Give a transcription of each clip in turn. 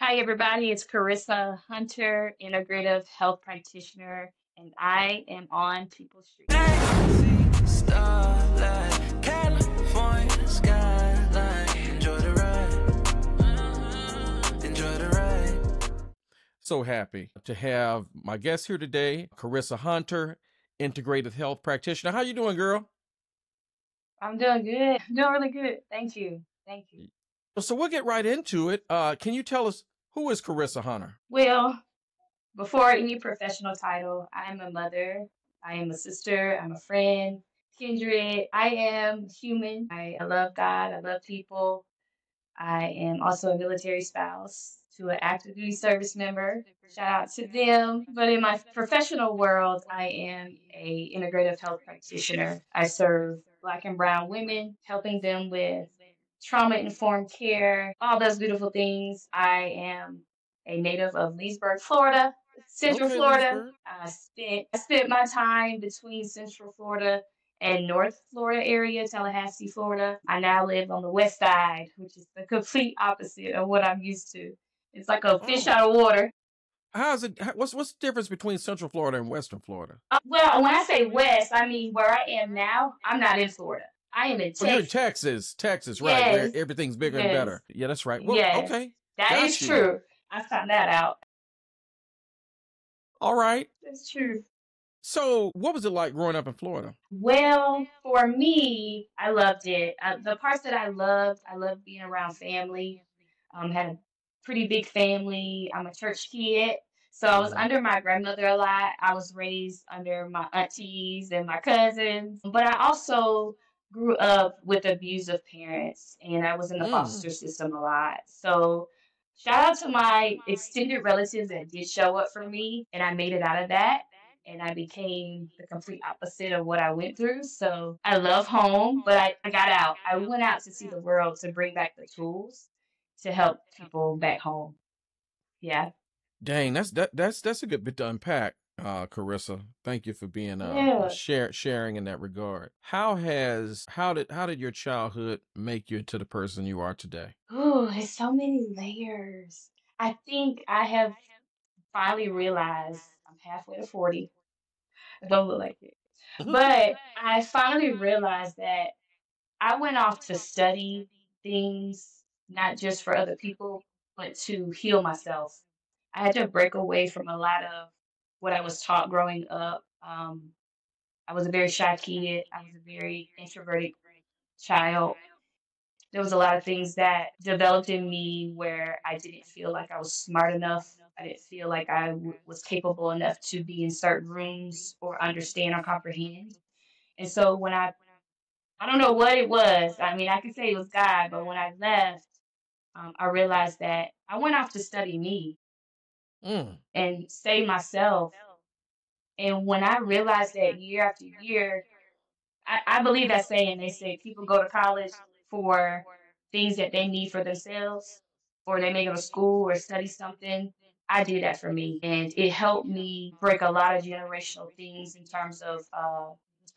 Hi, everybody. It's Carissa Hunter, Integrative Health Practitioner, and I am on People's Street. Starlight, California skyline. Enjoy the ride. Enjoy the ride. So happy to have my guest here today, Carissa Hunter, Integrative Health Practitioner. How you doing, girl? I'm doing good. I'm doing really good. Thank you. Thank you. So we'll get right into it. Can you tell us who is Carissa Hunter? Well, before any professional title, I am a mother, I am a sister, I'm a friend, kindred. I am human. I love God, I love people. I am also a military spouse to an active duty service member. Shout out to them. But in my professional world, I am a integrative health practitioner. I serve Black and brown women, helping them with trauma-informed care, all those beautiful things. I am a native of Leesburg, Florida, Central Okay, Florida. Leesburg. I spent my time between Central Florida and North Florida area, Tallahassee, Florida. I now live on the west side, which is the complete opposite of what I'm used to. It's like a fish Oh, out of water. how's it? What's the difference between Central Florida and Western Florida? Well, when I say west, I mean where I am now. I'm not in Florida. I am in Oh, you're in Texas. Texas, right? Where Yes, everything's bigger and yes, better. Yeah, that's right. Well, yes. okay, That is got you. true. I found that out. All right. That's true. So, what was it like growing up in Florida? Well, for me, I loved it. The parts that I loved being around family. Had a pretty big family. I'm a church kid, so I was Hmm. under my grandmother a lot. I was raised under my aunties and my cousins, but I also grew up with abusive parents, and I was in the Mm. foster system a lot. So, shout out to my extended relatives that did show up for me, and I made it out of that. And I became the complete opposite of what I went through. So I love home, but I got out. I went out to see the world to bring back the tools to help people back home. Yeah. Dang, that's a good bit to unpack, Carissa. Thank you for being Yeah. sharing in that regard. How did your childhood make you into the person you are today? Ooh, there's so many layers. I think I have finally realized I'm halfway to 40. I don't look like it. But I finally realized that I went off to study things, not just for other people, but to heal myself. I had to break away from a lot of what I was taught growing up. I was a very shy kid. I was a very introverted child. There was a lot of things that developed in me where I didn't feel like I was smart enough. I didn't feel like was capable enough to be in certain rooms or understand or comprehend. And so I don't know what it was. I mean, I could say it was God, but when I left, I realized that I went off to study me Mm. and save myself. And when I realized that year after year, I believe that saying. They say people go to college for things that they need for themselves, or they may go to school or study something. I did that for me, and it helped me break a lot of generational things in terms of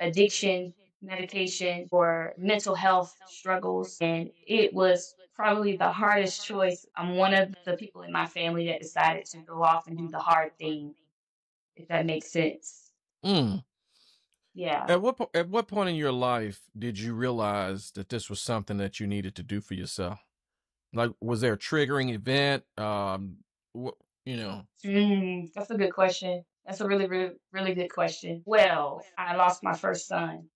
addiction, medication, or mental health struggles. And it was probably the hardest choice. I'm one of the people in my family that decided to go off and do the hard thing, if that makes sense. Mm. Yeah. At what point in your life did you realize that this was something that you needed to do for yourself? Like, was there a triggering event? What, you know? That's a good question. That's a really, really, really good question. Well, I lost my first son,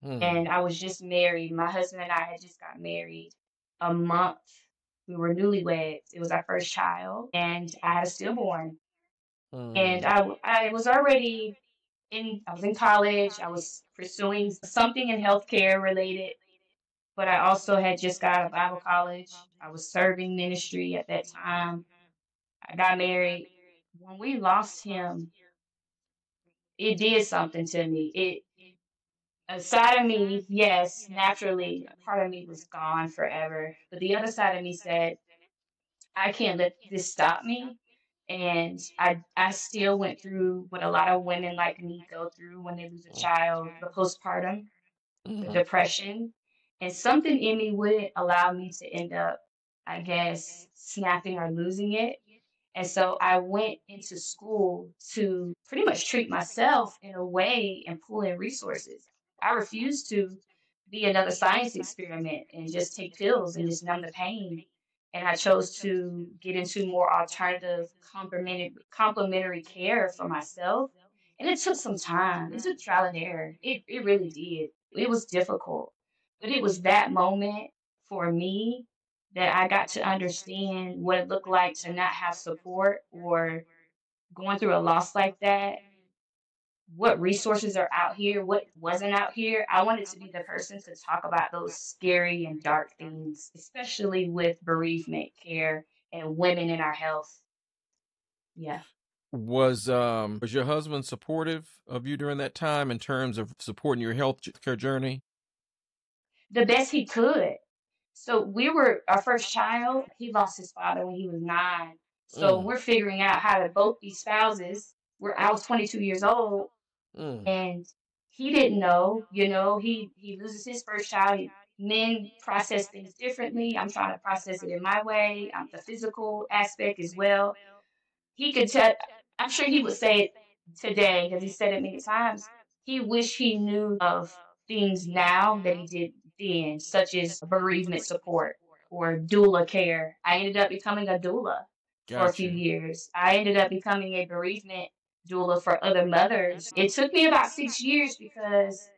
Mm. and I was just married. My husband and I had just got married a month. We were newlyweds. It was our first child, and I had a stillborn. And Mm. I was already I was in college. I was pursuing something in healthcare related, but I also had just got out of Bible college. I was serving ministry at that time. I got married. When we lost him, it did something to me. A side of me, yes, naturally, a part of me was gone forever. But the other side of me said, I can't let this stop me. And I still went through what a lot of women like me go through when they lose a child, the postpartum, the Mm. depression. And something in me wouldn't allow me to end up I guess, snapping or losing it. And so I went into school to pretty much treat myself in a way and pull in resources. I refused to be another science experiment and just take pills and just numb the pain. And I chose to get into more alternative complementary care for myself. And it took some time. It took trial and error. It really did. It was difficult. But it was that moment for me that I got to understand what it looked like to not have support or going through a loss like that, what resources are out here, what wasn't out here. I wanted to be the person to talk about those scary and dark things, especially with bereavement care and women in our health. Yeah. Was your husband supportive of you during that time in terms of supporting your health care journey? The best he could. So we were our first child. He lost his father when he was 9. So Mm, we're figuring out how to both be spouses. I was 22 years old, mm. and he didn't know. He loses his first child. Men process things differently. I'm trying to process it in my way. The physical aspect as well. He could tell. I'm sure he would say it today because he said it many times. He wished he knew of things now that he did then, such as bereavement support or doula care. I ended up becoming a doula for a Got few you. years. I ended up becoming a bereavement doula for other mothers. It took me about 6 years because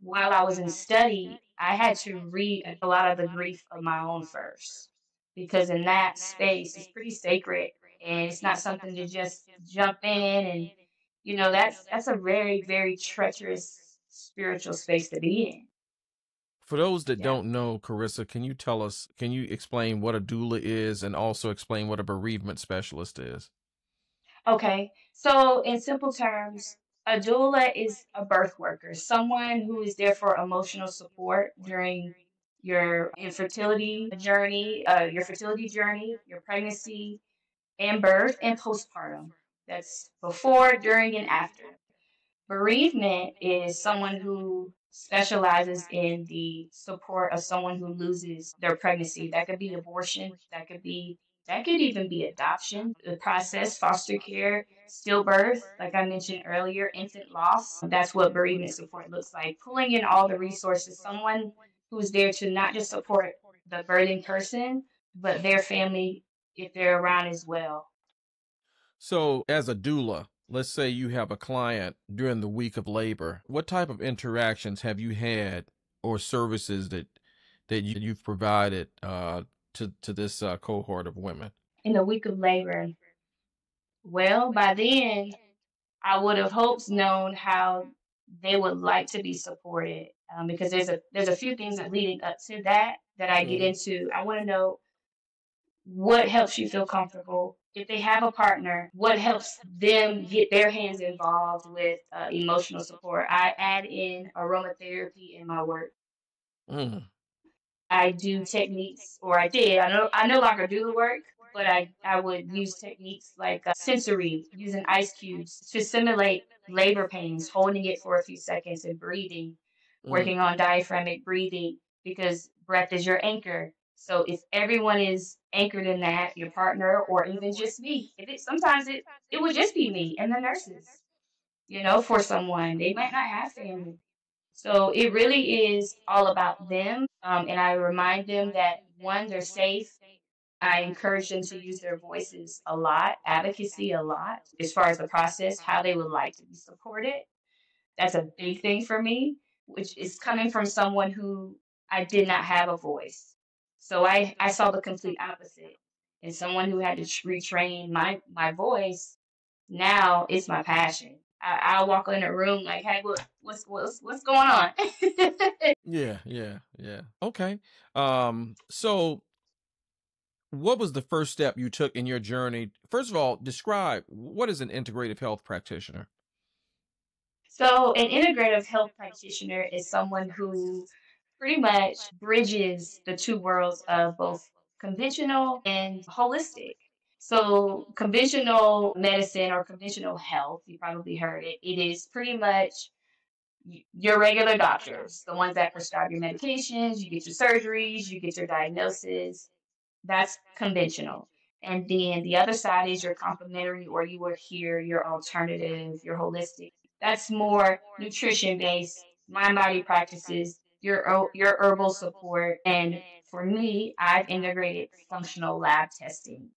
while I was in study, I had to read a lot of the grief of my own first. Because in that space, it's pretty sacred and it's not something to just jump in and that's a very, very treacherous spiritual space to be in. For those that Yeah. don't know, Carissa, can you explain what a doula is and also explain what a bereavement specialist is? Okay. So in simple terms, a doula is a birth worker, someone who is there for emotional support during your fertility journey, your pregnancy and birth and postpartum. That's before, during, and after. Bereavement is someone who specializes in the support of someone who loses their pregnancy. That could be abortion, that could even be adoption, the process, foster care, stillbirth, like I mentioned earlier, infant loss. That's what bereavement support looks like. Pulling in all the resources, someone who's there to not just support the birthing person, but their family if they're around as well. So, as a doula, let's say you have a client during the week of labor. What type of interactions have you had or services that you've provided to this cohort of women? In the week of labor, well, by then I would have hoped known how they would like to be supported because there's a few things that leading up to that I get Mm, into. I want to know what helps you feel comfortable. If they have a partner, what helps them get their hands involved with emotional support. I add in aromatherapy in my work. mm, I do techniques, or I did. I no longer do the work, but I would use techniques like sensory, using ice cubes to simulate labor pains, holding it for a few seconds and breathing, mm. working on diaphragmatic breathing because breath is your anchor. So if everyone is anchored in that, your partner or even just me, if it sometimes it would just be me and the nurses, for someone they might not have family. So it really is all about them. And I remind them that one, they're safe. I encourage them to use their voices a lot, advocacy a lot, as far as the process, how they would like to be supported. That's a big thing for me, which is coming from someone who I did not have a voice. So I saw the complete opposite. And someone who had to retrain my voice, now it's my passion. I'll walk in a room like, hey, what's going on? Yeah, yeah, yeah. Okay. So what was the first step you took in your journey? First of all, describe what is an integrative health practitioner? So, an integrative health practitioner is someone who pretty much bridges the two worlds of both conventional and holistic. So, conventional medicine or conventional health, you probably heard it, it is pretty much your regular doctors, the ones that prescribe your medications, you get your surgeries, you get your diagnosis. That's conventional. And then the other side is your complementary, or you would hear your alternative, your holistic. That's more nutrition based, mind body practices, your herbal support. And for me, I've integrated functional lab testing.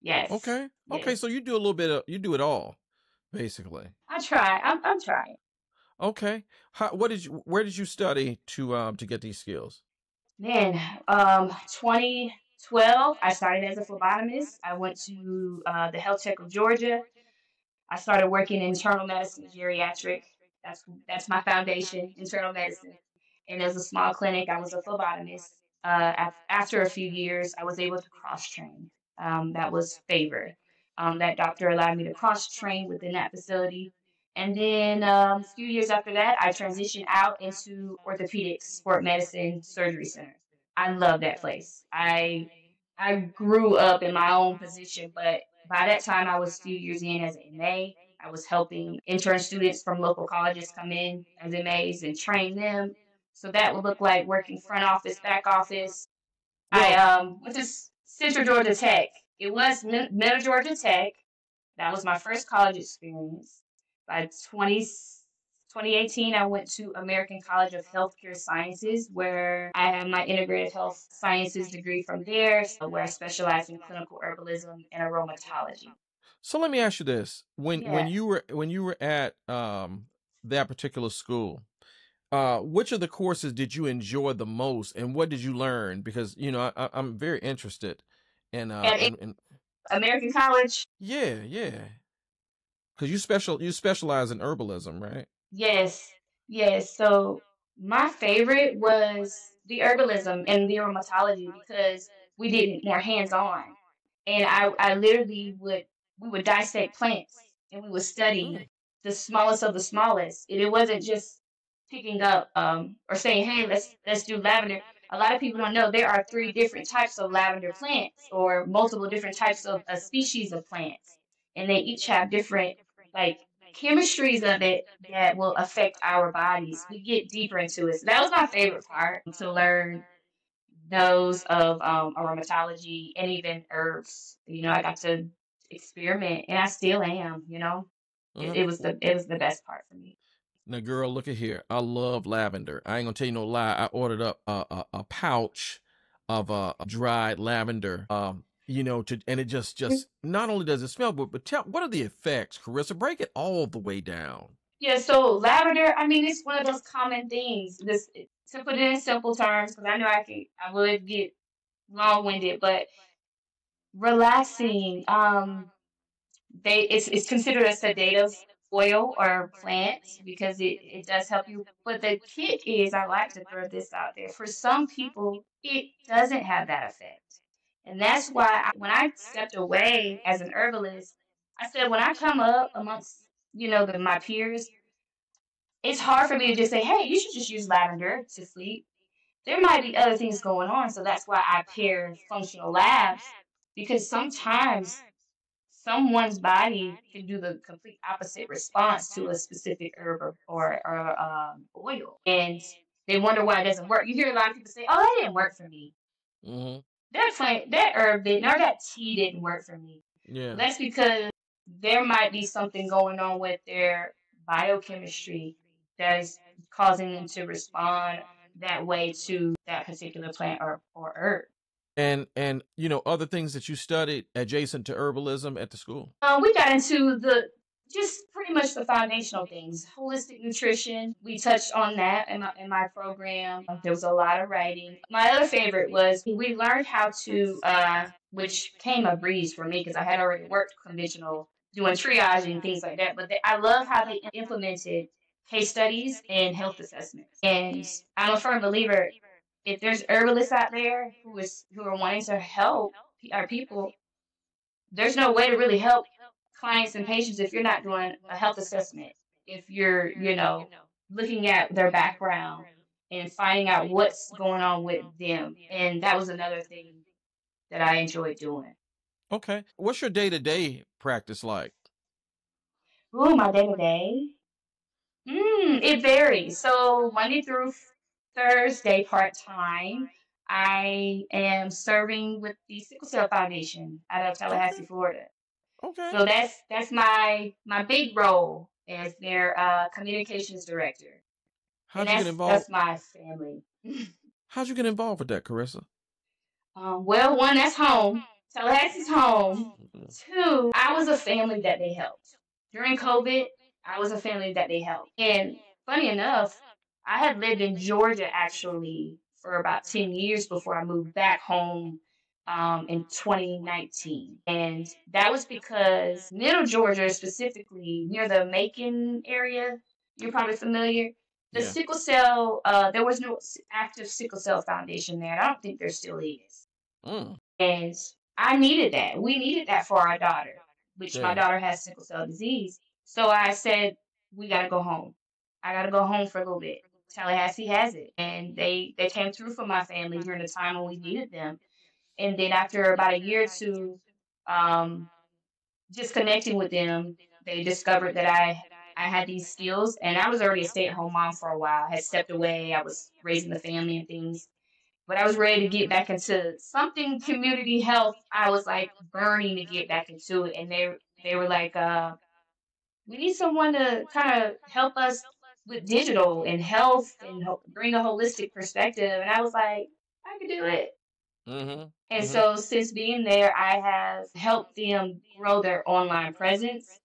Yes, Okay. Okay. So yes. you do a little bit of, you do it all, basically. I try. I'm trying. Okay. Where did you study to get these skills? Man, 2012, I started as a phlebotomist. I went to the Health Tech of Georgia. I started working in internal medicine, geriatric. That's my foundation, internal medicine. And as a small clinic, I was a phlebotomist. After a few years, I was able to cross train. That was favor. That doctor allowed me to cross train within that facility. And then a few years after that, I transitioned out into orthopedics, sport medicine, surgery center. I love that place. I grew up in my own position, but by that time I was a few years in as an MA. I was helping intern students from local colleges come in as MAs and train them. So that would look like working front office, back office. I Well, went to Central Georgia Tech. It was Middle Georgia Tech. That was my first college experience. By 2018, I went to American College of Healthcare Sciences, where I have my integrative health sciences degree from there, where I specialize in clinical herbalism and aromatology. so let me ask you this: Yeah. when you were at that particular school, which of the courses did you enjoy the most, and what did you learn? Because I'm very interested in At American College, yeah, yeah. Because you specialize in herbalism, right? yes, yes. So my favorite was the herbalism and the aromatology because we did it more hands on. And I literally we would dissect plants and we would study Mm. the smallest of the smallest. And it wasn't just picking up or saying, hey, let's do lavender. A lot of people don't know there are three different types of lavender plants or multiple different types of a species of plants. And they each have different like chemistries of it that will affect our bodies. We get deeper into it. So that was my favorite part to learn those of aromatology and even herbs. I got to experiment, and I still am. Uh-huh. It was the best part for me. Now, girl, look at here. I love lavender. I ain't gonna tell you no lie. I ordered up a pouch of dried lavender. And it just not only does it smell good, but tell what are the effects, Carissa? Break it all the way down. Yeah, so lavender. I mean, it's one of those common things. This to put it in simple terms, because I know I would get long winded, but relaxing. It's considered a sedative oil or plant because it does help you. But the kick is, I like to throw this out there. For some people, it doesn't have that effect. And that's why when I stepped away as an herbalist, I said when I come up amongst, my peers, it's hard for me to just say, hey, you should just use lavender to sleep. There might be other things going on. So that's why I pair functional labs because sometimes someone's body can do the complete opposite response to a specific herb or oil. And they wonder why it doesn't work. You hear a lot of people say, oh, that didn't work for me. Mm-hmm. That plant, that herb didn't, or that tea didn't work for me. Yeah. Well, that's because there might be something going on with their biochemistry that is causing them to respond that way to that particular plant or herb. And other things that you studied adjacent to herbalism at the school. We got into the just pretty much the foundational things, holistic nutrition. We touched on that in my program. There was a lot of writing. My other favorite was we learned how to, which came a breeze for me because I had already worked conventional doing triage and things like that. But I love how they implemented case studies and health assessments. And I'm a firm believer if there's herbalists out there who are wanting to help our people, there's no way to really help clients and patients if you're not doing a health assessment. If you're, looking at their background and finding out what's going on with them. And that was another thing that I enjoyed doing. Okay. What's your day-to-day practice like? Ooh, my day to day. It varies. So Monday through Thursday part time. I am serving with the Sickle Cell Foundation out of Tallahassee, Okay. Florida. Okay. So that's my big role as their communications director, and How'd you get that's involved? my family. How'd you get involved with that, Carissa? Well, one, that's home. Tallahassee's home. Two, I was a family that they helped. During COVID, I was a family that they helped. And funny enough, I had lived in Georgia actually for about 10 years before I moved back home in 2019. And that was because Middle Georgia, specifically near the Macon area, you're probably familiar. The Yeah. sickle cell, there was no active sickle cell foundation there. And I don't think there still is. Mm. And I needed that. We needed that for our daughter, which my Yeah. daughter has sickle cell disease. So I said, we got to go home. I got to go home for a little bit. Tallahassee has it. And they came through for my family during the time when we needed them. And then after about a year or two, um, just connecting with them, they discovered that I had these skills. And I was already a stay-at-home mom for a while. I had stepped away. I was raising the family and things, but I was ready to get back into something community health. I was like burning to get back into it, and they were like, "We need someone to kind of help us with digital and health and bring a holistic perspective." And I was like, "I could do it." Mm-hmm. And Mm-hmm. so since being there, I have helped them grow their online presence.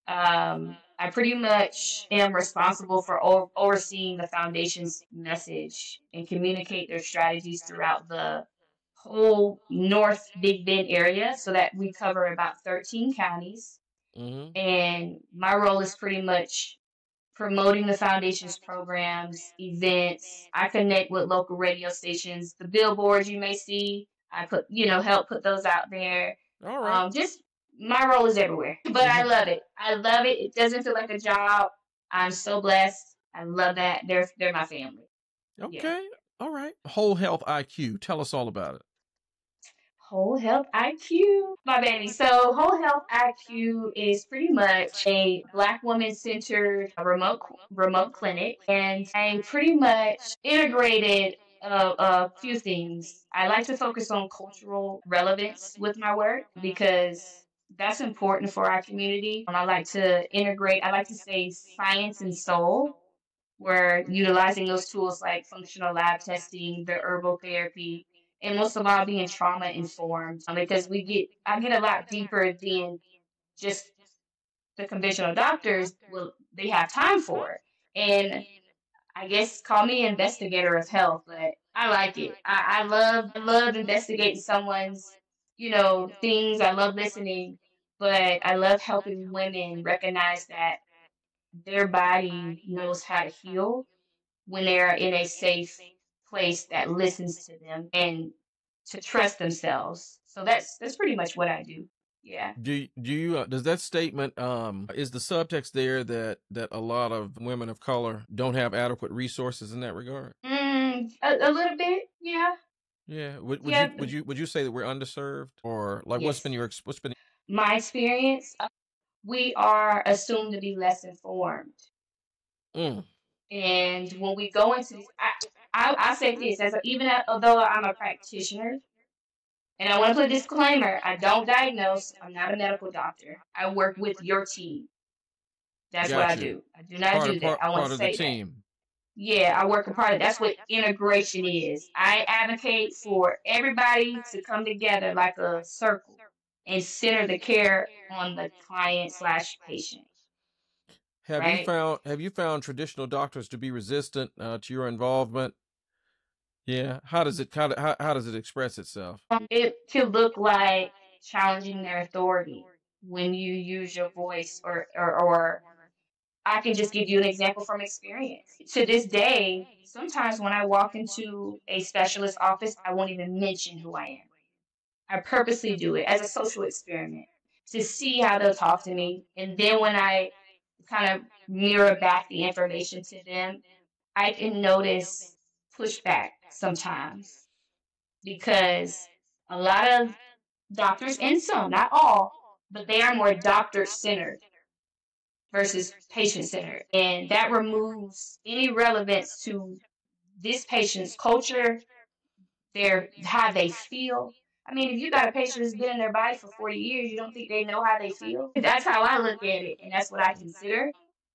I pretty much am responsible for overseeing the foundation's message and communicate their strategies throughout the whole North Big Bend area so that we cover about 13 counties. Mm-hmm. And my role is pretty much promoting the foundation's programs, events. I connect with local radio stations, the billboards you may see. I put, help put those out there. All right. Just my role is everywhere, but I Mm-hmm. love it. I love it. It doesn't feel like a job. I'm so blessed. I love that. They're my family. Yeah. Okay. All right. Whole Health IQ. Tell us all about it. Whole Health IQ, my baby. So Whole Health IQ is pretty much a Black woman centered remote clinic, and I pretty much integrated a few things. I like to focus on cultural relevance with my work because that's important for our community. I like to integrate. I like to say science and soul. We're utilizing those tools like functional lab testing, the herbal therapy, and most of all being trauma informed because I get a lot deeper than just the conventional doctors will they have time for. And I guess call me investigator of health, but I like it. I love investigating someone's, things. I love listening, but I love helping women recognize that their body knows how to heal when they're in a safe place that listens to them and to trust themselves. So that's pretty much what I do. Yeah. Do you does that statement is the subtext there that a lot of women of color don't have adequate resources in that regard? A little bit. Yeah. Yeah. Yeah. Would you say that we're underserved, or like Yes. what's been My experience, we are assumed to be less informed. mm, And when we go into these, I say this although I'm a practitioner, and I want to put a disclaimer: I don't diagnose. I'm not a medical doctor. I work with your team. That's what got I you. do. I do not do that. I want Part to of the say that. team. Yeah, I work a part of. That's what integration is. I advocate for everybody to come together like a circle and center the care on the client slash patient. Right? Have you found traditional doctors to be resistant to your involvement? Yeah. How does it how does it express itself? It could look like challenging their authority when you use your voice, or I can just give you an example from experience. To this day, sometimes when I walk into a specialist office, I won't even mention who I am. I purposely do it as a social experiment to see how they'll talk to me. And then when I kind of mirror back the information to them, I can notice pushback sometimes because a lot of doctors, and some, not all, but they are more doctor centered versus patient centered. And that removes any relevance to this patient's culture, their how they feel. I mean, if you got a patient who's been in their body for 40 years, you don't think they know how they feel? That's how I look at it, and that's what I consider.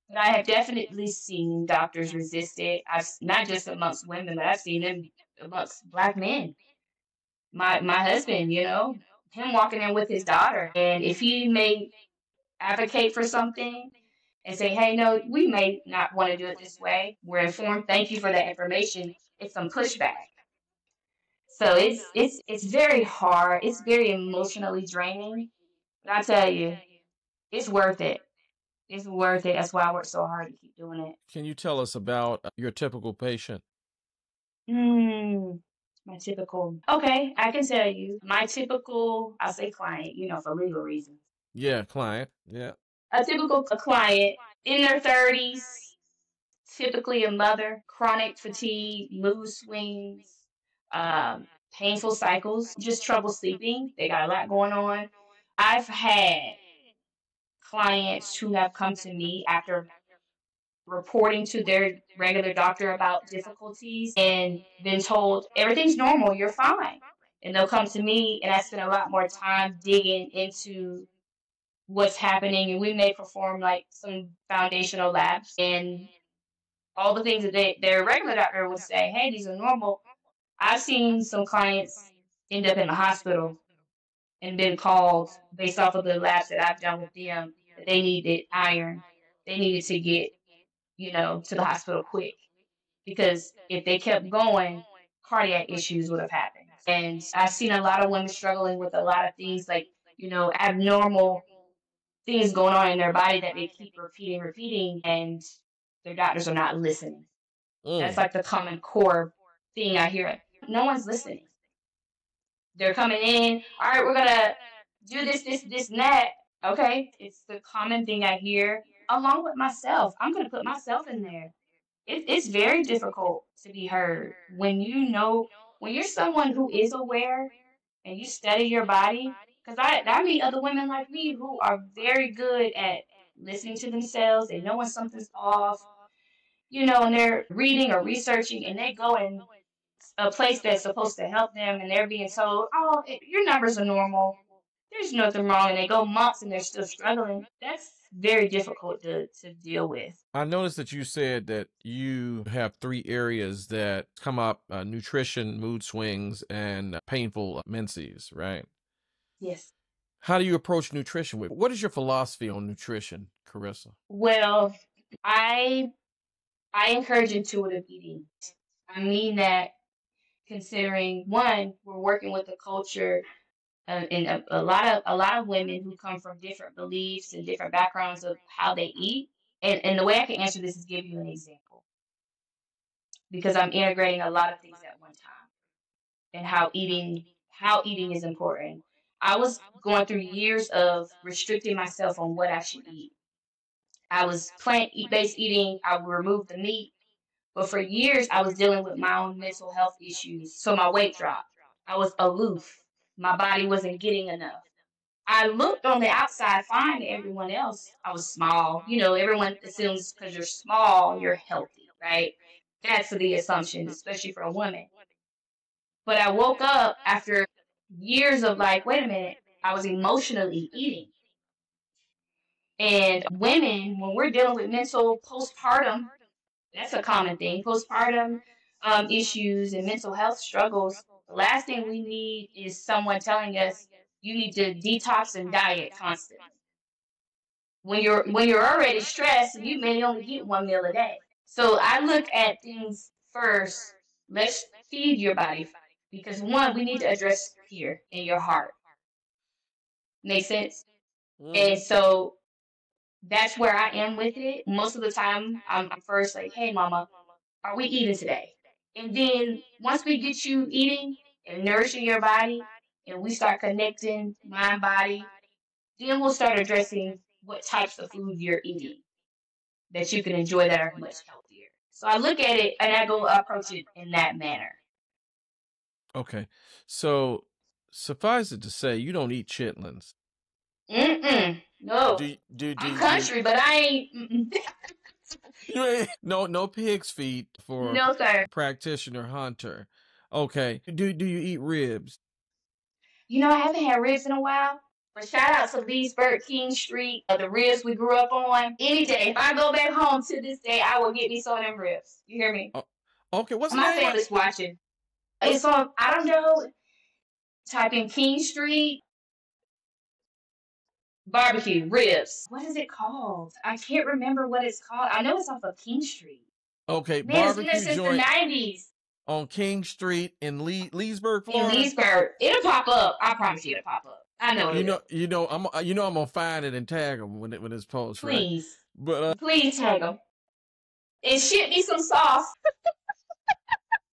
But I have definitely seen doctors resist it. I've not just amongst women, but I've seen them amongst black men. My husband, him walking in with his daughter, and if he may advocate for something and say, "Hey, no, we may not want to do it this way. We're informed. Thank you for that information." It's some pushback. So it's very hard. It's very emotionally draining. But I tell you, it's worth it. It's worth it. That's why I work so hard to keep doing it. Can you tell us about your typical patient? My typical. Okay, I can tell you. My typical, I'll say client, for legal reasons. Yeah, client. Yeah. A typical client in their 30s, typically a mother, chronic fatigue, mood swings, painful cycles, just trouble sleeping. They got a lot going on. I've had clients who have come to me after reporting to their regular doctor about difficulties and been told everything's normal, you're fine. And they'll come to me, and I spend a lot more time digging into what's happening, and we may perform like some foundational labs and all the things that their regular doctor would say, hey, these are normal. I've seen some clients end up in the hospital and been called based off of the labs that I've done with them that they needed iron. They needed to get, to the hospital quick, because if they kept going, cardiac issues would have happened. And I've seen a lot of women struggling with a lot of things like, abnormal things going on in their body that they keep repeating, and their doctors are not listening. That's like the common core thing I hear. No one's listening. They're coming in, all right, we're going to do this, and that. Okay, it's the common thing I hear, along with myself. I'm going to put myself in there. It's very difficult to be heard when when you're someone who is aware and you study your body. Because I meet other women like me who are very good at listening to themselves. They know when something's off, and they're reading or researching, and they go in a place that's supposed to help them, and they're being told, oh, your numbers are normal. There's nothing wrong. And they go months and they're still struggling. That's very difficult to deal with. I noticed that you said that you have 3 areas that come up: nutrition, mood swings, and painful menses, right? Yes. How do you approach nutrition? What is your philosophy on nutrition, Carissa? Well, I encourage intuitive eating. I mean that considering, one, we're working with a culture and a lot of women who come from different beliefs and different backgrounds of how they eat. And the way I can answer this is give you an example, because I'm integrating a lot of things at one time, and how eating is important. I was going through years of restricting myself on what I should eat. I was plant-based eating. I would remove the meat. But for years, I was dealing with my own mental health issues. So my weight dropped. I was aloof. My body wasn't getting enough. I looked on the outside fine to everyone else. I was small. Everyone assumes because you're small, you're healthy, right? That's the assumption, especially for a woman. But I woke up after years of like, wait a minute, I was emotionally eating. And women, when we're dealing with mental postpartum, that's a common thing. Postpartum issues and mental health struggles. The last thing we need is someone telling us you need to detox and diet constantly. When you're already stressed, you may only get 1 meal a day. So I look at things first. Let's feed your body, because one, we need to address here in your heart. Make sense? And so that's where I am with it. Most of the time, I'm first like, hey, mama, are we eating today? And then once we get you eating and nourishing your body, and we start connecting mind, body, then we'll start addressing what types of food you're eating that you can enjoy that are much healthier. So I look at it and I go approach it in that manner. Okay. So suffice it to say, you don't eat chitlins. No. I'm country, but I ain't. No pig's feet for No, sir. Practitioner Hunter. Okay. Do you eat ribs? You know, I haven't had ribs in a while. But shout out to Leesburg, King Street, the ribs we grew up on. Any day, if I go back home to this day, I will get me some of them ribs. You hear me? Oh, okay. What's the My name of family's watching. what's It's on, I don't know, type in King Street barbecue ribs. What is it called? I can't remember what it's called. I know it's off of King Street. okay, Man, it's been there barbecue since the joint 90s. on King Street in Leesburg, In Florida? Leesburg. It'll pop up. I promise you it'll pop up. I know it will. I'm gonna find it and tag them when it's posted, right? Please. But Please tag them. And ship me some sauce.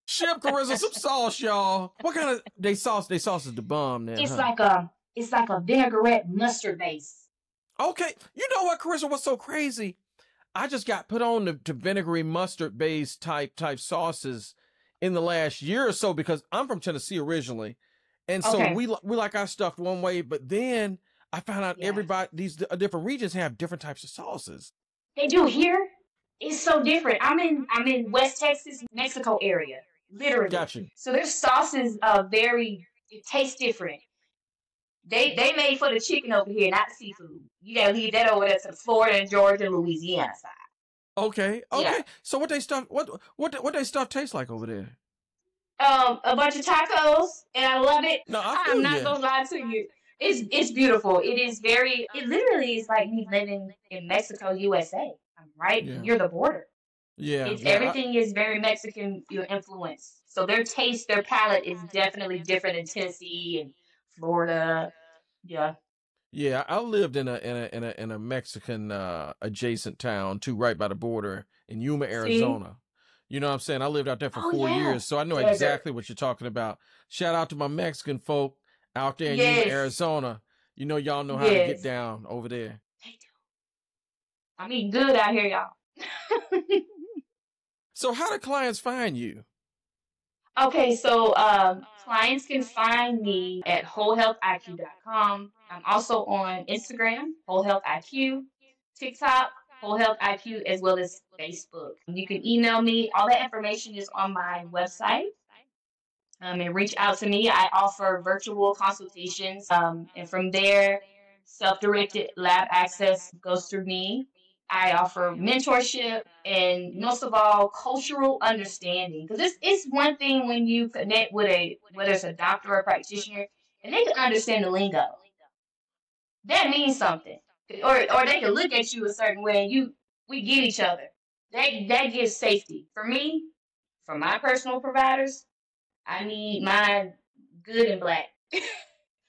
ship Carissa some sauce, y'all. What kind of they sauce? They sauce is the bomb then, It's huh? like a vinaigrette mustard base. Okay, you know what, Carissa? What's so crazy? I just got put on to vinegary mustard based type sauces in the last year or so because I'm from Tennessee originally, and so Okay. we like our stuff one way. But then I found out Yeah. everybody these different regions have different types of sauces. They do here. It's so different. I'm in West Texas, Mexico area. Literally. Got you. So their sauces it tastes different. They made for the chicken over here, not the seafood. You gotta leave that over there to the Florida and Georgia and Louisiana side. Okay. Yeah. So what they stuff tastes like over there? A bunch of tacos, and I love it. No, I I'm feel not you. gonna lie to you. It's beautiful. It literally is like me living in Mexico, USA. I'm right Yeah. near the border. Yeah. Everything is very Mexican influence. So their taste, their palate is definitely different in Tennessee and Florida. Yeah. Yeah, I lived in a Mexican adjacent town too, right by the border in Yuma, See? Arizona. You know what I'm saying? I lived out there for Oh 4 years, yeah. so I know Desert. exactly what you're talking about. Shout out to my Mexican folk out there in Yuma, Yes. Arizona. You know y'all know how to Yes. get down over there. They do. I'm eating good out here, y'all. So how do clients find you? Okay, so clients can find me at wholehealthiq.com. I'm also on Instagram, wholehealthiq, TikTok, wholehealthiq, as well as Facebook. You can email me. All that information is on my website. And reach out to me. I offer virtual consultations, and from there, self-directed lab access goes through me. I offer mentorship and most of all, cultural understanding. Because it's one thing when you connect with whether it's a doctor or a practitioner, and they can understand the lingo. That means something. Or they can look at you a certain way and we get each other. That gives safety. For me, for my personal providers, I need my good and black.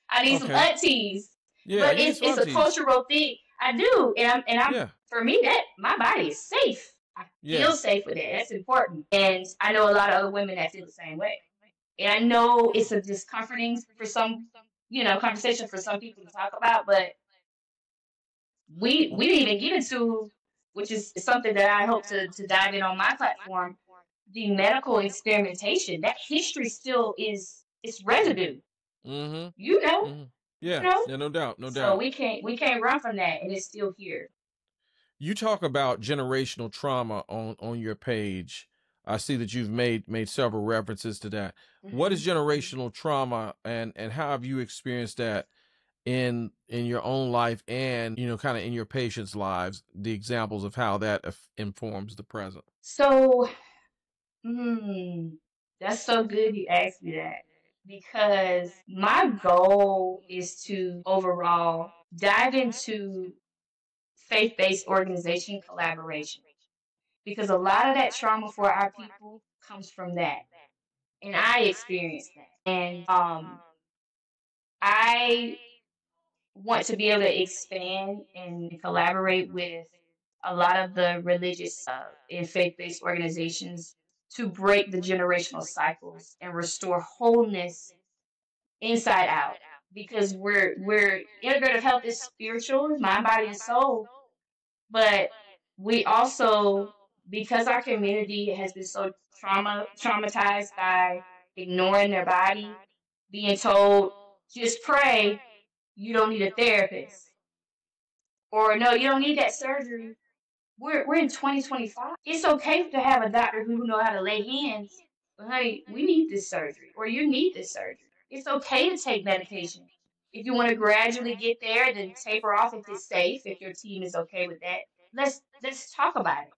I need some Okay. aunties. Yeah, But you it's need a aunties. cultural thing. I do, and I'm Yeah. for me that my body is safe. I Yeah. feel safe with it. That's important, and I know a lot of other women that feel the same way. And I know it's a discomforting for some, conversation for some people to talk about, but we didn't even get into, which is something that I hope to dive in on my platform. The medical experimentation, that history still is it's residue. Mm-hmm. You know, Mm-hmm. Yeah. you know. Yeah, no doubt. No So doubt. we can't run from that, and it's still here. You talk about generational trauma on your page. I see that you've made several references to that. What is Mhm. generational trauma, and how have you experienced that in your own life and kind of in your patients' lives? The examples of how that informs the present. So, that's so good you asked me that because my goal is to overall dive into faith-based organization collaboration because a lot of that trauma for our people comes from that, and I experienced that, and I want to be able to expand and collaborate with a lot of the religious and faith-based organizations to break the generational cycles and restore wholeness inside out. Because we're integrative health is spiritual, mind, body, and soul, but we also, because our community has been so traumatized by ignoring their body, being told just pray, you don't need a therapist, or no, you don't need that surgery. We're in 2025. It's okay to have a doctor who know how to lay hands, honey, we need this surgery, or you need this surgery. It's okay to take medication. If you want to gradually get there, then taper off if it's safe, if your team is okay with that. Let's talk about it.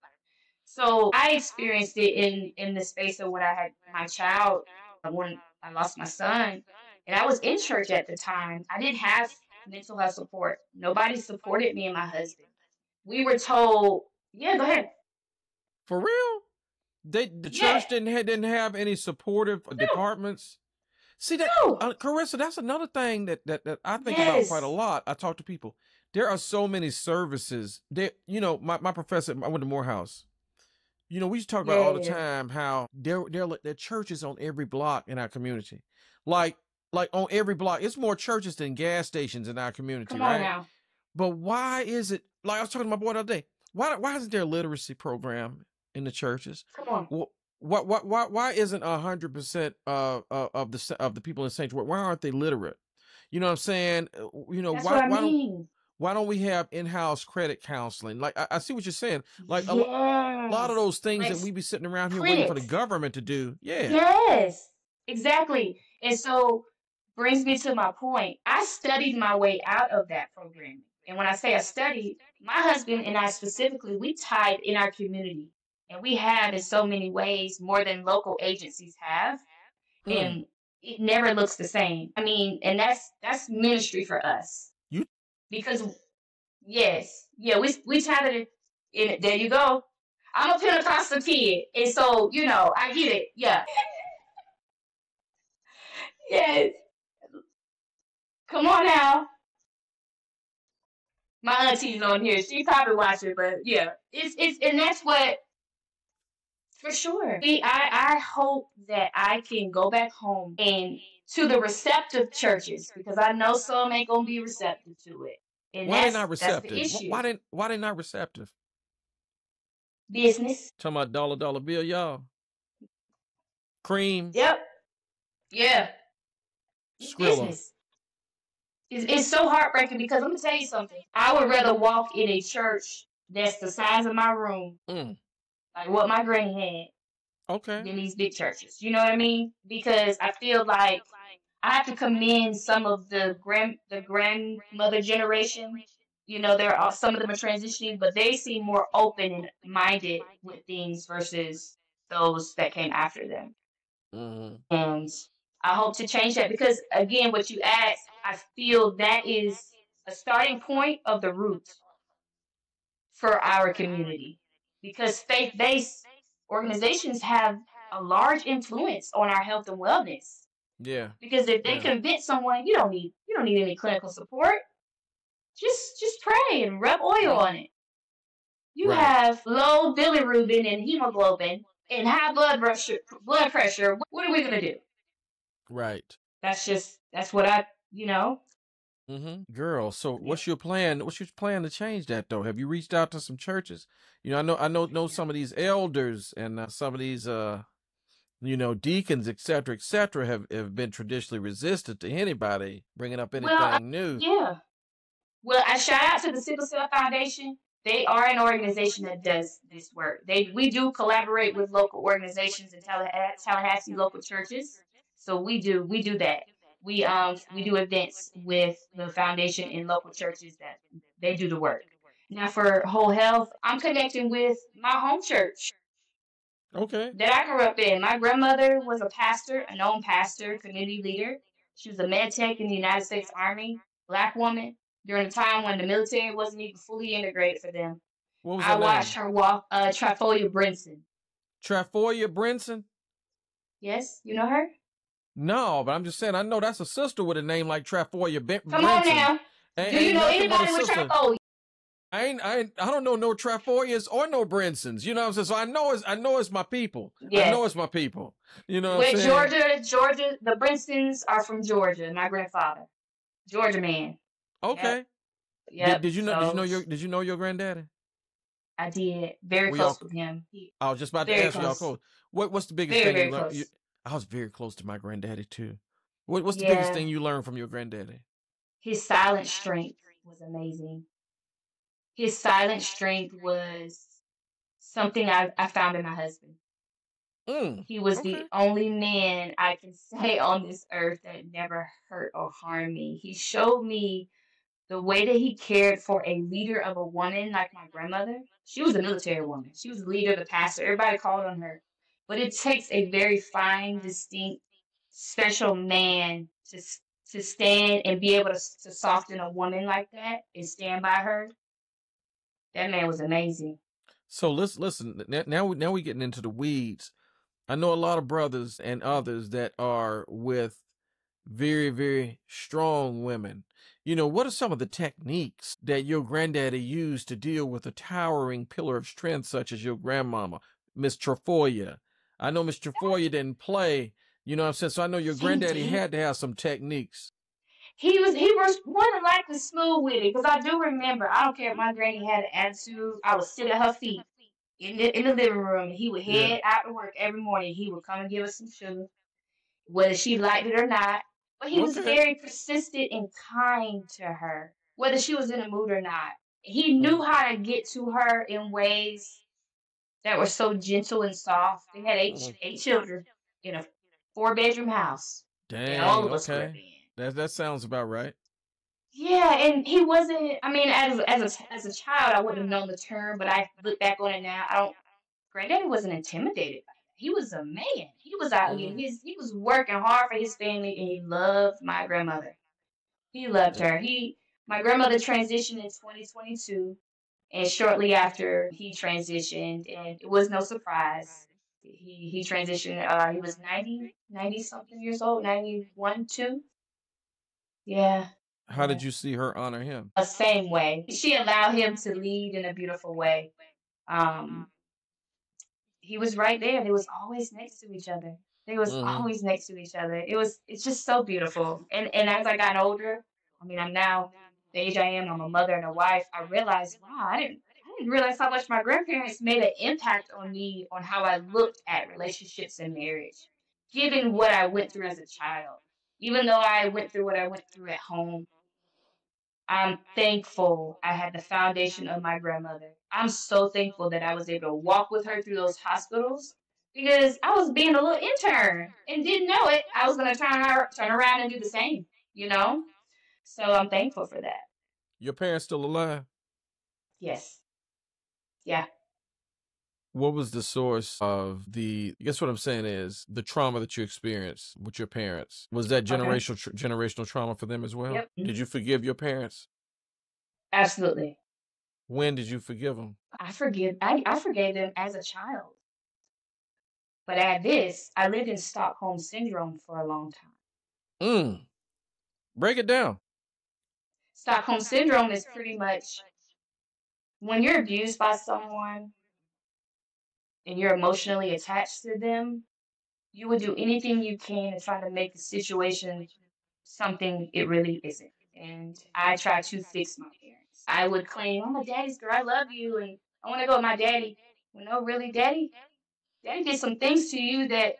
So I experienced it in the space of when I had my child, when I lost my son, and I was in church at the time. I didn't have mental health support. Nobody supported me and my husband. We were told, yeah, go ahead. For real? The Yeah, church didn't have any supportive no, departments. See that, no, Carissa, that's another thing that I think about quite a yes, lot. I talk to people. There are so many services. There, my professor, I went to Morehouse. We used to talk about all the yeah, time how there are churches on every block in our community. Like on every block. It's more churches than gas stations in our community, come on right? now, But why is it, like I was talking to my boy the other day, why isn't there a literacy program in the churches? come on. Well, why isn't 100% of the people in sanctuary, why aren't they literate? You know what I'm saying? That's what I mean. Why don't we have in-house credit counseling? Like I see what you're saying. Like a lot of Yes, those things like that we be sitting around here waiting for the clinics. government to do. Yeah. Yes, exactly. And so brings me to my point. I studied my way out of that programming. And when I say I studied, my husband and I specifically, we tied in our community. And we have in so many ways more than local agencies have. Mm. And it never looks the same. I mean, and that's ministry for us. You Because yes, yeah, we tied it in it. There you go. I'm a Pentecostal kid. And so, I get it. Yeah. Yes. Come on now. My auntie's on here. She probably watching, but yeah, it's and that's what for sure. I hope that I can go back home and to the receptive churches because I know some ain't gonna be receptive to it, and why they not that's the receptive? issue. Why they not receptive? Business. Talking about dollar bill, y'all. Cream, Yep. Yeah. It's Skrilla. business. It's so heartbreaking because let me tell you something. I would rather walk in a church that's the size of my room, Mm. like what my granny had, Okay. than these big churches. You know what I mean? Because I feel like I have to commend some of the grandmother generation. There are some of them are transitioning, but they seem more open and minded with things versus those that came after them. Mm. And I hope to change that because again, what you asked, I feel that is a starting point of the root for our community because faith-based organizations have a large influence on our health and wellness. Yeah. Because if they Yeah. convince someone you don't need any clinical support, just pray and rub oil on it. You Right. have low bilirubin and hemoglobin and high blood pressure. What are we gonna do? Right. That's what I. Mm-hmm. Girl, so Yeah. what's your plan? What's your plan to change that though? Have you reached out to some churches? I know some of these elders and some of these deacons, et cetera, have been traditionally resistant to anybody bringing up Well, anything new. yeah. Well, I shout out to the Sickle Cell Foundation. They are an organization that does this work. We do collaborate with local organizations in Tallahassee local churches. So we do that. We do events with the foundation in local churches that they do the work. Now for whole health, I'm connecting with my home church Okay. that I grew up in. My grandmother was a pastor, a known pastor, community leader. She was a med tech in the United States Army, black woman, during a time when the military wasn't even fully integrated for them. What was I her watched name? her walk Trifolia Brinson. Trafoya Brinson? Yes, you know her? No, but I'm just saying I know that's a sister with a name like Trafoya Come on Brinson. now. Do you Ain't know nothing but a anybody with sister. Trifolia? I don't know no Trafoyas or no Brinsons. You know what I'm saying? So I know it's my people. I know Yes. it's my people. You know what I'm With saying? Georgia, the Brinsons are from Georgia. My grandfather, Georgia man. Okay. Yep. Did you So know your granddaddy? I did very Were close y'all with him. I was just about to Very ask y'all close. close. What's the biggest Very thing you very learned? close. I was very close to my granddaddy too. What's the biggest Yeah. thing you learned from your granddaddy? His silent strength was amazing. His silent strength was something I found in my husband. He was the Okay. only man I can say on this earth that never hurt or harmed me. He showed me the way that he cared for a leader of a woman like my grandmother. She was a military woman. She was the leader, the pastor. Everybody called on her. But it takes a very fine, distinct, special man to stand and be able to soften a woman like that and stand by her. That man was amazing. So listen. Now we getting into the weeds. I know a lot of brothers and others that are with very, very strong women. What are some of the techniques that your granddaddy used to deal with a towering pillar of strength such as your grandmama, Miss Trefoya? I know Miss Trefoya didn't play, you know what I'm saying? So I know your She granddaddy did. had to have some techniques. He was more than likely smooth with it because I do remember. I don't care if my granny had an attitude. I would sit at her feet in the living room, and he would Yeah. head out to work every morning. He would come and give us some sugar, whether she liked it or not. But he was Okay. very persistent and kind to her, whether she was in a mood or not. He knew Mm. how to get to her in ways that were so gentle and soft. They had eight children in a 4-bedroom house, and all Dang, of us okay. slept in. That sounds about right. Yeah, and he wasn't. I mean, as a child, I wouldn't have known the term, but I look back on it now. I don't. Granddaddy wasn't intimidated by that. He was a man. He was out getting Mm. his. He was working hard for his family, and he loved my grandmother. He loved her. My grandmother transitioned in 2022, and shortly after he transitioned, and it was no surprise. He transitioned. He was 90 something years old, 91, 2. Yeah. How Yeah. did you see her honor him? The same way. She allowed him to lead in a beautiful way. Um, he was right there. They was always next to each other. They was Mm-hmm. always next to each other. It's just so beautiful. And as I got older, I mean, I'm now the age I am. I'm a mother and a wife. I realized, wow, I didn't realize how much my grandparents made an impact on me on how I looked at relationships and marriage, given what I went through as a child. Even though I went through what I went through at home, I'm thankful I had the foundation of my grandmother. I'm so thankful that I was able to walk with her through those hospitals because I was being a little intern and didn't know it. I was going to turn around and do the same, you know? So I'm thankful for that. Your parents still alive? Yes. Yeah. What was the source of I guess what I'm saying is the trauma that you experienced with your parents? Was that Okay. generational trauma for them as well? Yep. Did you forgive your parents? Absolutely. When did you forgive them? I forgave them as a child. But at this, I lived in Stockholm syndrome for a long time. Break it down. Stockholm syndrome is pretty much when you're abused by someone and you're emotionally attached to them, you would do anything you can to try to make the situation something it really isn't. And I try to fix my parents. I would claim, I'm a daddy's girl, I love you, and I want to go with my daddy. Well, no, really, daddy did some things to you that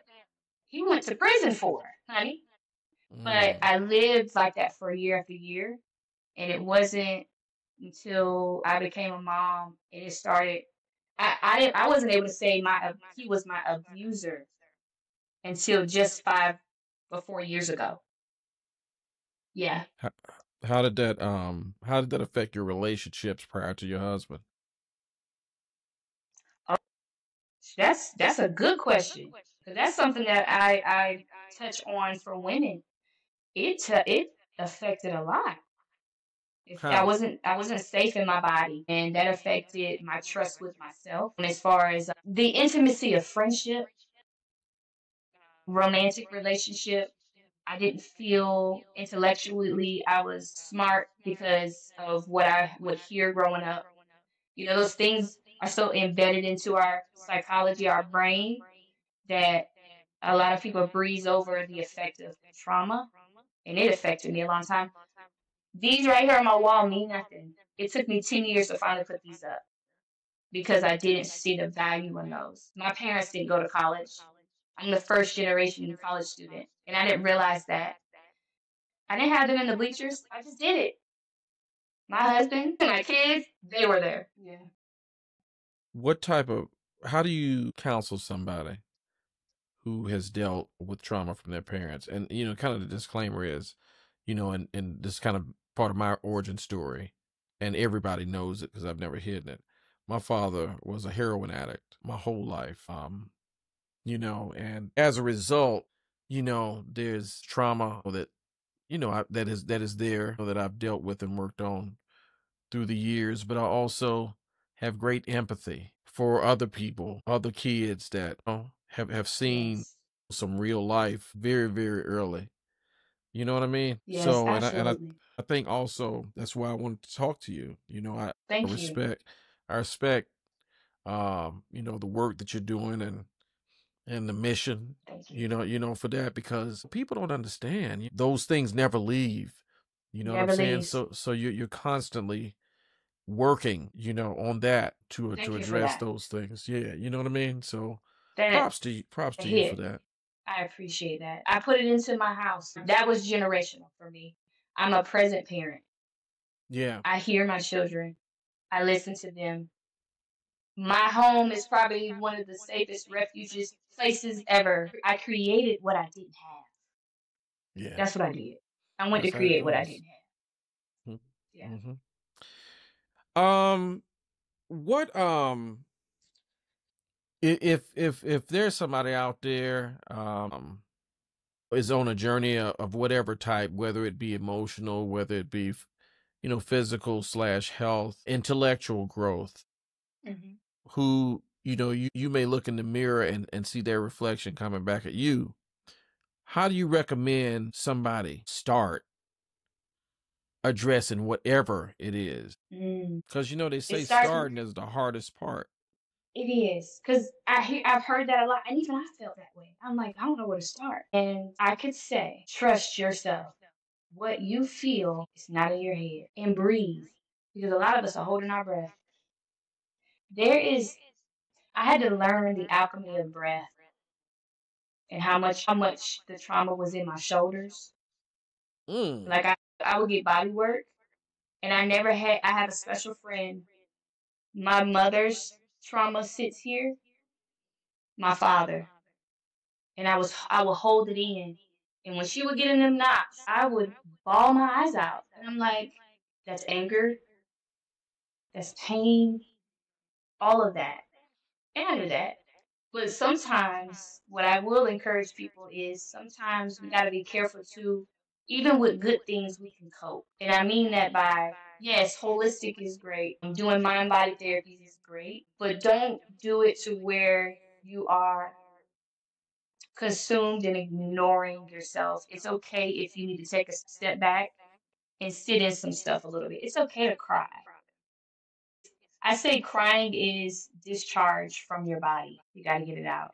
he went to prison for, honey. But Mm. I lived like that for year after year. And it wasn't until I became a mom and it started. I wasn't able to say he was my abuser until just 5 or 4 years ago. Yeah. How, how did that affect your relationships prior to your husband? Oh, that's a good question because that's something that I touch on for women. It affected a lot. If How? I wasn't safe in my body, and that affected my trust with myself. And as far as the intimacy of friendship, romantic relationship, I didn't feel intellectually I was smart because of what I would hear growing up. You know, those things are so embedded into our psychology, our brain, that a lot of people breeze over the effect of trauma, and it affected me a long time. These right here on my wall mean nothing. It took me 10 years to finally put these up because I didn't see the value in those. My parents didn't go to college. I'm the first generation college student, and I didn't realize that. I didn't have them in the bleachers. I just did it. My husband, my kids, they were there. Yeah. How do you counsel somebody who has dealt with trauma from their parents. And, kind of the disclaimer is, and this kind of part of my origin story, and everybody knows it because I've never hidden it. My father was a heroin addict my whole life. And as a result, there's trauma that, that is there that I've dealt with and worked on through the years, but I also have great empathy for other people, other kids that have seen Yes. some real life very, very early. You know what I mean? Yes, So, absolutely. I think also that's why I wanted to talk to you. I Thank you. respect, I respect, the work that you're doing and the mission, Thank you. for that, because people don't understand those things never leave. You know what I'm Never saying? leaves. So you're constantly working, on that to Thank you for address that. those things. Yeah, you know what I mean? So That props to you for hit. that. I appreciate that. I put it into my house. That was generational for me. I'm a present parent. Yeah. I hear my children. I listen to them. My home is probably one of the safest refuges places ever. I created what I didn't have. Yeah. That's what I did. I went to That's how it create what I goes. didn't have. Yeah. Mm-hmm. Um, what if there's somebody out there is on a journey of whatever type, whether it be emotional, whether it be physical slash health, intellectual growth, Hmm. who you may look in the mirror and see their reflection coming back at you. How do you recommend somebody start addressing whatever it is? Mm. Because they It say starts with starting is the hardest part. it is because I've heard that a lot, and even I felt that way. I'm like, I don't know where to start, and I could say, trust yourself. What you feel is not in your head, and breathe, because a lot of us are holding our breath. There is, I had to learn the alchemy of breath and how much the trauma was in my shoulders. Mm. Like I would get body work, and I have a special friend. My mother's trauma sits here, my father, and I would hold it in. And when she would get in them knots, I would bawl my eyes out. And I'm like, that's anger, that's pain, all of that. And I knew that. But sometimes what I will encourage people is sometimes we gotta be careful too. Even with good things we can cope. And I mean that by yes, holistic is great. Doing mind body therapies is great. But don't do it to where you are consumed and ignoring yourself. It's okay if you need to take a step back and sit in some stuff a little bit. It's okay to cry. I say crying is discharge from your body. You got to get it out.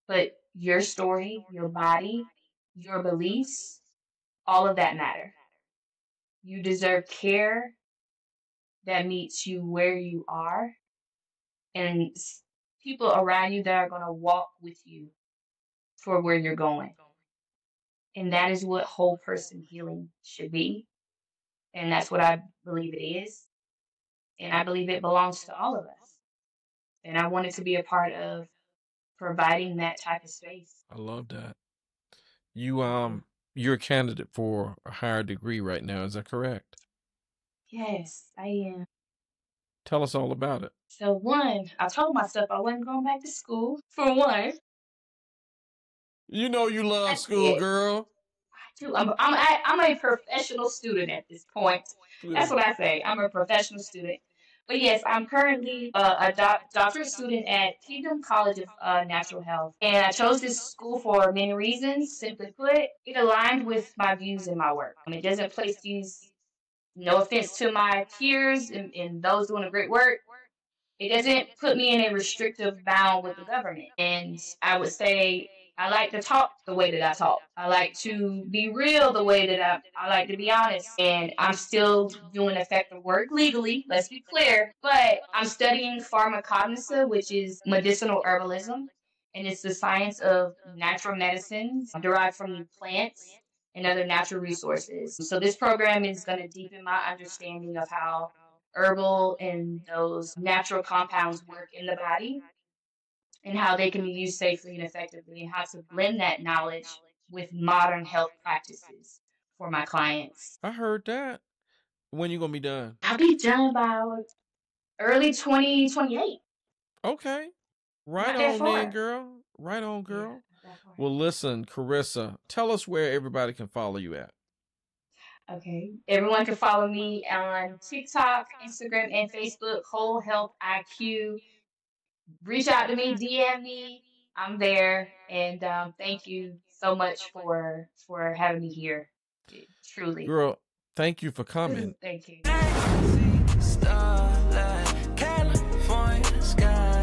But your story, your body, your beliefs, all of that matter. You deserve care that meets you where you are and people around you that are going to walk with you for where you're going. And that is what whole person healing should be. And that's what I believe it is. And I believe it belongs to all of us. And I wanted to be a part of providing that type of space. I love that. You Thank you. you're a candidate for a higher degree right now, is that correct? Yes, I am. Tell us all about it. So one, I told myself I wasn't going back to school. For one, You know you love I school, did. girl. I'm a professional student at this point. Yeah. That's what I say. I'm a professional student. But yes, I'm currently a doctorate student at Kingdom College of Natural Health. And I chose this school for many reasons. Simply put, it aligned with my views and my work. It doesn't place these, no offense to my peers and those doing a great work, it doesn't put me in a restrictive bound with the government. And I would say I like to talk the way that I talk. I like to be real the way that I like to be honest. And I'm still doing effective work legally, let's be clear. But I'm studying pharmacognosy, which is medicinal herbalism. And it's the science of natural medicines derived from plants and other natural resources. So this program is going to deepen my understanding of how herbal and those natural compounds work in the body. and how they can be used safely and effectively, and how to blend that knowledge with modern health practices for my clients. I heard that. When you gonna be done? I'll be done by early 2028. Okay. Right Not that on then, far. girl. Right on, Yeah, girl. not that far. Well, listen, Carissa, tell us where everybody can follow you at. Okay. Everyone can follow me on TikTok, Instagram, and Facebook, Whole Health IQ. Reach out to me, DM me. I'm there. And thank you so much for having me here. Truly. Girl, thank you for coming. Thank you. Starlight, California sky.